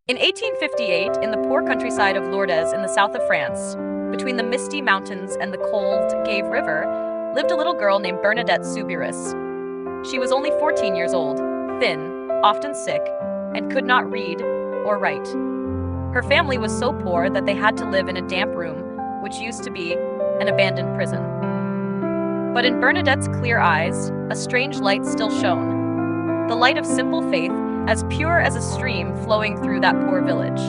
In 1858, in the poor countryside of Lourdes in the south of France, between the misty mountains and the cold Gave River, lived a little girl named Bernadette Soubirous. She was only 14 years old, thin, often sick, and could not read or write. Her family was so poor that they had to live in a damp room, which used to be an abandoned prison. But in Bernadette's clear eyes, a strange light still shone, the light of simple faith, as pure as a stream flowing through that poor village.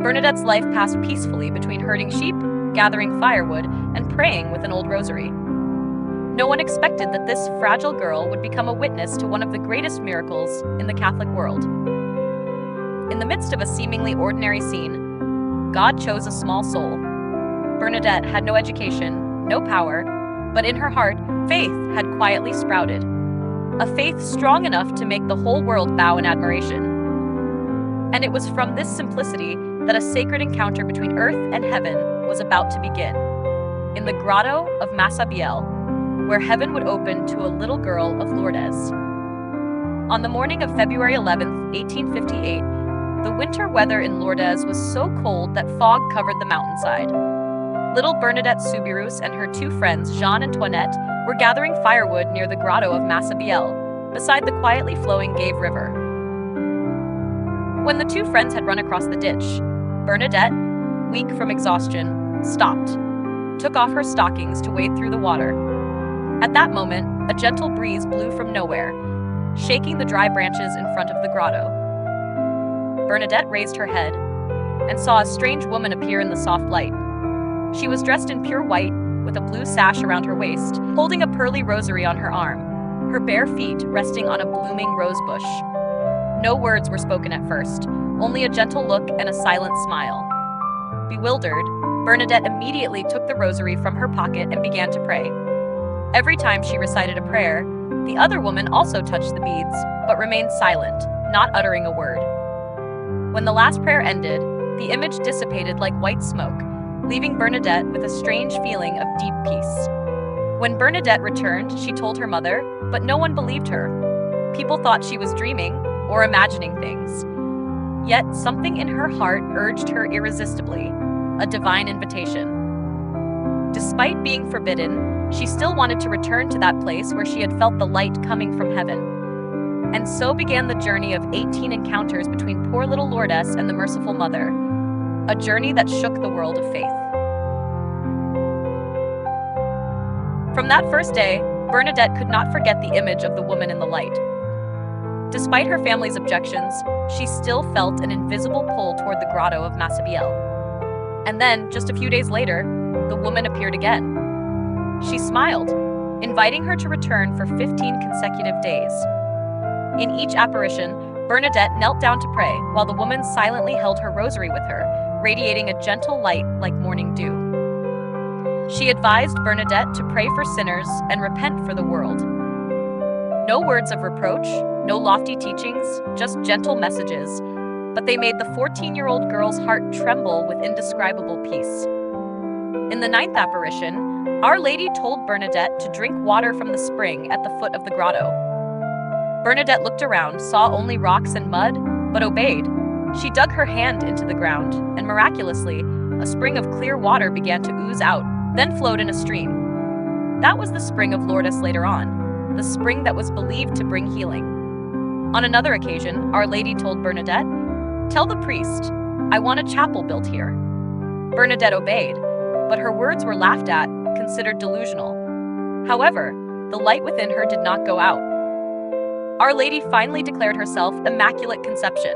Bernadette's life passed peacefully between herding sheep, gathering firewood, and praying with an old rosary. No one expected that this fragile girl would become a witness to one of the greatest miracles in the Catholic world. In the midst of a seemingly ordinary scene, God chose a small soul. Bernadette had no education, no power, but in her heart, faith had quietly sprouted. A faith strong enough to make the whole world bow in admiration. And it was from this simplicity that a sacred encounter between earth and heaven was about to begin. In the grotto of Massabielle, where heaven would open to a little girl of Lourdes. On the morning of February 11th, 1858, the winter weather in Lourdes was so cold that fog covered the mountainside. Little Bernadette Soubirous and her two friends, Jean and Toinette, were gathering firewood near the grotto of Massabielle, beside the quietly flowing Gave River. When the two friends had run across the ditch, Bernadette, weak from exhaustion, stopped, took off her stockings to wade through the water. At that moment, a gentle breeze blew from nowhere, shaking the dry branches in front of the grotto. Bernadette raised her head and saw a strange woman appear in the soft light. She was dressed in pure white, with a blue sash around her waist, holding a pearly rosary on her arm, her bare feet resting on a blooming rose bush. No words were spoken at first, only a gentle look and a silent smile. Bewildered, Bernadette immediately took the rosary from her pocket and began to pray. Every time she recited a prayer, the other woman also touched the beads, but remained silent, not uttering a word. When the last prayer ended, the image dissipated like white smoke, leaving Bernadette with a strange feeling of deep peace. When Bernadette returned, she told her mother, but no one believed her. People thought she was dreaming or imagining things. Yet something in her heart urged her irresistibly, a divine invitation. Despite being forbidden, she still wanted to return to that place where she had felt the light coming from heaven. And so began the journey of 18 encounters between poor little Lourdes and the Merciful Mother, a journey that shook the world of faith. From that first day, Bernadette could not forget the image of the woman in the light. Despite her family's objections, she still felt an invisible pull toward the grotto of Massabielle. And then, just a few days later, the woman appeared again. She smiled, inviting her to return for 15 consecutive days. In each apparition, Bernadette knelt down to pray while the woman silently held her rosary with her, radiating a gentle light like morning dew. She advised Bernadette to pray for sinners and repent for the world. No words of reproach, no lofty teachings, just gentle messages, but they made the 14-year-old girl's heart tremble with indescribable peace. In the 9th apparition, Our Lady told Bernadette to drink water from the spring at the foot of the grotto. Bernadette looked around, saw only rocks and mud, but obeyed. She dug her hand into the ground, and miraculously, a spring of clear water began to ooze out, then flowed in a stream. That was the spring of Lourdes later on, the spring that was believed to bring healing. On another occasion, Our Lady told Bernadette, "Tell the priest, I want a chapel built here." Bernadette obeyed, but her words were laughed at, considered delusional. However, the light within her did not go out. Our Lady finally declared herself Immaculate Conception,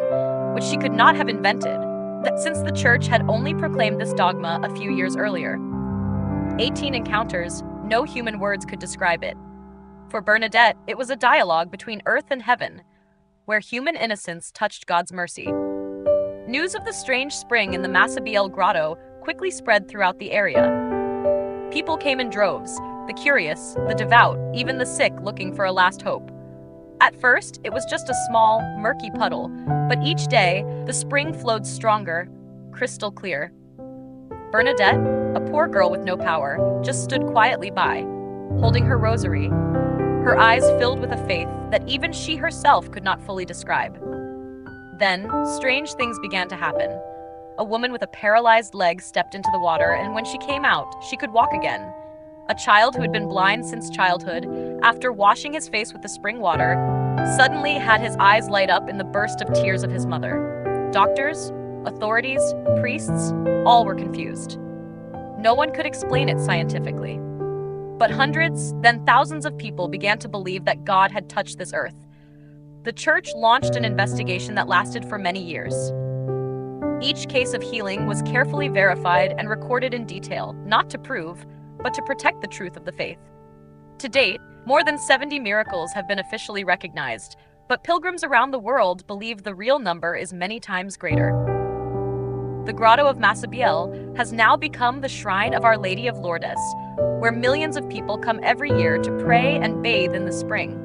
which she could not have invented, that since the Church had only proclaimed this dogma a few years earlier. 18 encounters, no human words could describe it. For Bernadette, it was a dialogue between earth and heaven, where human innocence touched God's mercy. News of the strange spring in the Massabielle grotto quickly spread throughout the area. People came in droves, the curious, the devout, even the sick looking for a last hope. At first, it was just a small, murky puddle, but each day, the spring flowed stronger, crystal clear. Bernadette, a poor girl with no power, just stood quietly by, holding her rosary, her eyes filled with a faith that even she herself could not fully describe. Then, strange things began to happen. A woman with a paralyzed leg stepped into the water, and when she came out, she could walk again. A child who had been blind since childhood, after washing his face with the spring water, suddenly had his eyes light up in the burst of tears of his mother. Doctors, authorities, priests, all were confused. No one could explain it scientifically. But hundreds, then thousands of people began to believe that God had touched this earth. The church launched an investigation that lasted for many years. Each case of healing was carefully verified and recorded in detail, not to prove, but to protect the truth of the faith. To date, more than 70 miracles have been officially recognized, but pilgrims around the world believe the real number is many times greater. The Grotto of Massabielle has now become the shrine of Our Lady of Lourdes, where millions of people come every year to pray and bathe in the spring.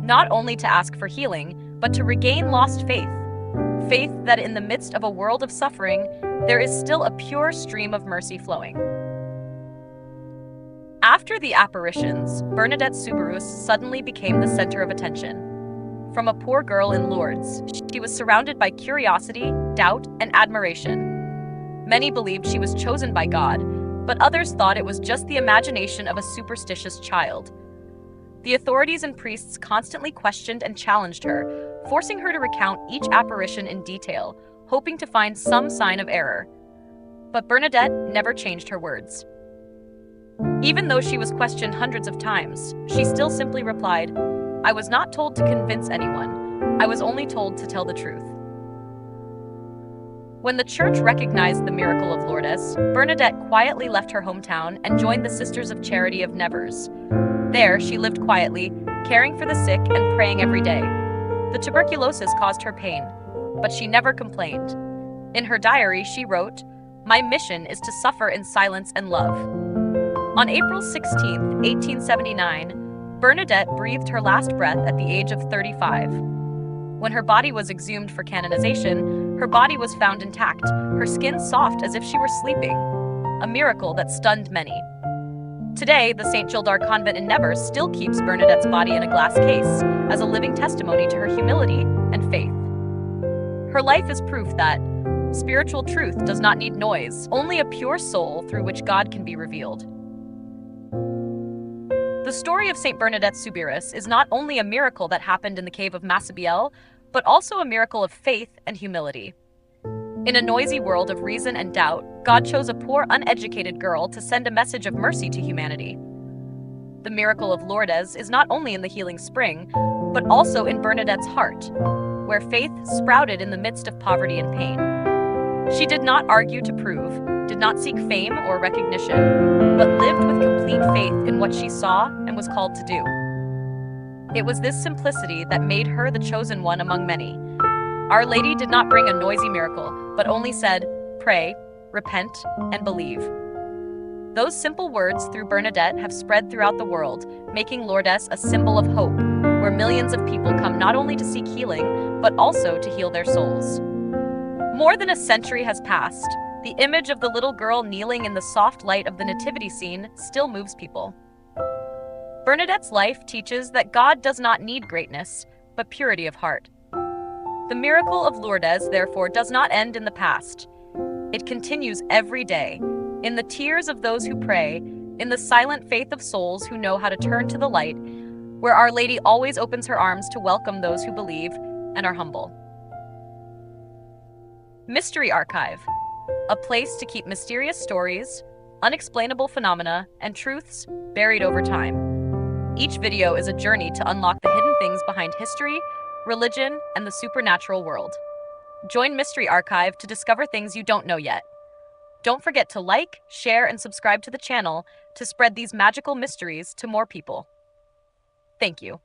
Not only to ask for healing, but to regain lost faith. Faith that in the midst of a world of suffering, there is still a pure stream of mercy flowing. After the apparitions, Bernadette Soubirous suddenly became the center of attention. From a poor girl in Lourdes, she was surrounded by curiosity, doubt, and admiration. Many believed she was chosen by God, but others thought it was just the imagination of a superstitious child. The authorities and priests constantly questioned and challenged her, forcing her to recount each apparition in detail, hoping to find some sign of error. But Bernadette never changed her words. Even though she was questioned hundreds of times, she still simply replied, "I was not told to convince anyone. I was only told to tell the truth." When the church recognized the miracle of Lourdes, Bernadette quietly left her hometown and joined the Sisters of Charity of Nevers. There, she lived quietly, caring for the sick and praying every day. The tuberculosis caused her pain, but she never complained. In her diary, she wrote, "My mission is to suffer in silence and love." On April 16, 1879, Bernadette breathed her last breath at the age of 35. When her body was exhumed for canonization, her body was found intact, her skin soft as if she were sleeping, a miracle that stunned many. Today, the St. Gildard Convent in Nevers still keeps Bernadette's body in a glass case as a living testimony to her humility and faith. Her life is proof that spiritual truth does not need noise, only a pure soul through which God can be revealed. The story of St. Bernadette Soubirous is not only a miracle that happened in the cave of Massabielle, but also a miracle of faith and humility. In a noisy world of reason and doubt, God chose a poor, uneducated girl to send a message of mercy to humanity. The miracle of Lourdes is not only in the healing spring, but also in Bernadette's heart, where faith sprouted in the midst of poverty and pain. She did not argue to prove, did not seek fame or recognition, but lived with complete faith in what she saw and was called to do. It was this simplicity that made her the chosen one among many. Our Lady did not bring a noisy miracle, but only said, "Pray, repent, and believe." Those simple words through Bernadette have spread throughout the world, making Lourdes a symbol of hope, where millions of people come not only to seek healing, but also to heal their souls. More than a century has passed. The image of the little girl kneeling in the soft light of the nativity scene still moves people. Bernadette's life teaches that God does not need greatness, but purity of heart. The miracle of Lourdes, therefore, does not end in the past. It continues every day, in the tears of those who pray, in the silent faith of souls who know how to turn to the light, where Our Lady always opens her arms to welcome those who believe and are humble. Mystery Archive, a place to keep mysterious stories, unexplainable phenomena, and truths buried over time. Each video is a journey to unlock the hidden things behind history, religion, and the supernatural world. Join Mystery Archive to discover things you don't know yet. Don't forget to like, share, and subscribe to the channel to spread these magical mysteries to more people. Thank you.